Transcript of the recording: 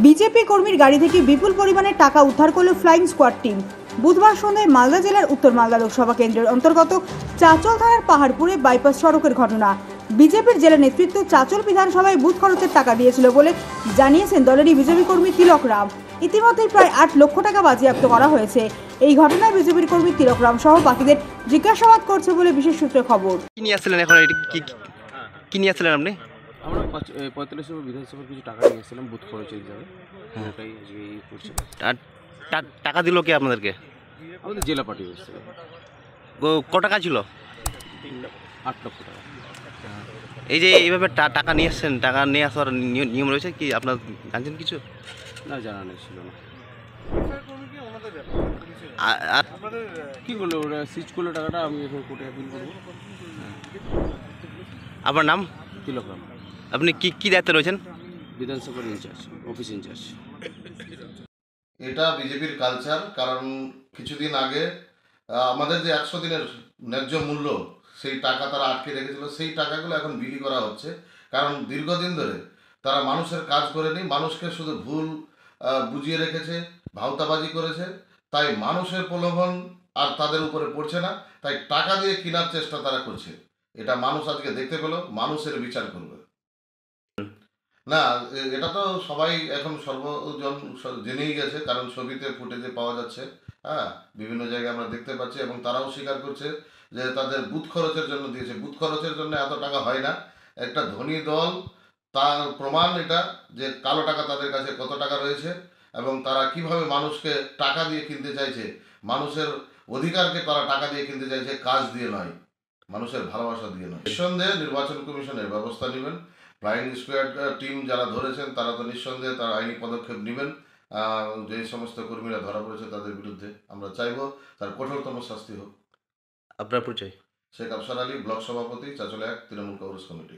BJP কর্মীর গাড়ি থেকে বিপুল পরিমাণে টাকা উদ্ধার করল ফ্লাইং স্কোয়াড টিম। বুধবার সন্ধ্যায় মালদা জেলার উত্তর মালদা লোকসভা কেন্দ্রের অন্তর্গত চাঁচল থানার পাহাড়পুরে বাইপাস সড়কের ঘটনা। বিজেপির জেলা নেতৃত্ব চাঁচল বিধানসভায় বুথ খরচের টাকা দিয়েছিল বলে জানিয়েছেন দলেরই বিজেপি কর্মী তিলক রাম। ইতিমধ্যেই প্রায় 8 লক্ষ টাকা বাজেয়াপ্ত করা হয়েছে। এই ঘটনায় বিজেপির কর্মী তিলক রাম সহ বাকিদের জিজ্ঞাসাবাদ করছে বলে বিশেষ সূত্রে খবর। কি নিয়ে আসছিলেন এখন? কি নিয়ে আসছিলেন আপনি? আমরা 45 বিধানসভার কিছু টাকা নিয়ে এসেছিলাম বুথ খরচের হিসাবে। ওটাই আজকে করছি। টাকা দিল কে আপনাদেরকে? আমাদের জেলা পার্টি এসেছিল। ক টাকা ছিল? 8 লক্ষ টাকা। এই যে এইভাবে টাকা নিয়ে আসছেন, টাকা নিয়ে আসার নিয়ম রয়েছে কি আপনার জানছেন কিছু? না, জানা নেই, ছিল না। আর কী করলো ওরা? সিজ করলো টাকাটা, আমি এখন কোর্টে অ্যাপিল করবো। আপনার নাম? তিলক রাম। আপনি কি দায়িত্বে রয়েছেন? বিধানসভার ইনচার্জ, অফিস ইনচার্জ। এটা বিজেপির কালচার। কারণ কিছুদিন আগে আমাদের যে 100 দিনের ন্যায্য মূল্য, সেই টাকা তারা আটকে রেখেছিল, সেই টাকাগুলো এখন বিলি করা হচ্ছে। কারণ দীর্ঘদিন ধরে তারা মানুষের কাজ করেনি, মানুষকে শুধু ভুল বুঝিয়ে রেখেছে, ভাওতাবাজি করেছে। তাই মানুষের প্রলোভন আর তাদের উপরে পড়ছে না, তাই টাকা দিয়ে কেনার চেষ্টা তারা করছে। এটা মানুষ আজকে দেখতে পেল, মানুষের বিচার করবে। না, এটা তো সবাই এখন সর্বজন জেনেই গেছে, কারণ ছবিতে ফুটেজে পাওয়া যাচ্ছে। হ্যাঁ, বিভিন্ন জায়গায় আমরা দেখতে পাচ্ছি এবং তারাও স্বীকার করছে যে তাদের বুথ খরচের জন্য দিয়েছে। বুথ খরচের জন্য এত টাকা হয় না। একটা ধনী দল, তার প্রমাণ এটা যে কালো টাকা তাদের কাছে কত টাকা রয়েছে এবং তারা কিভাবে মানুষকে টাকা দিয়ে কিনতে চাইছে। মানুষের অধিকারকে তারা টাকা দিয়ে কিনতে চাইছে, কাজ দিয়ে নয়, মানুষের ভালোবাসা দিয়ে নয়। নিঃসন্দেহে নির্বাচন কমিশনের ব্যবস্থা নেবেন। ফ্লাইং স্কোয়াড টিম যারা ধরেছেন তারা তো নিঃসন্দেহে তার আইনি পদক্ষেপ নেবেন। যে সমস্ত কর্মীরা ধরা পড়েছে তাদের বিরুদ্ধে আমরা চাইব তার কঠোরতম শাস্তি হোক। আপনার পরিচয়? শেখ আফসার আলী, ব্লক সভাপতি, চাঁচল 1 তৃণমূল কংগ্রেস কমিটি।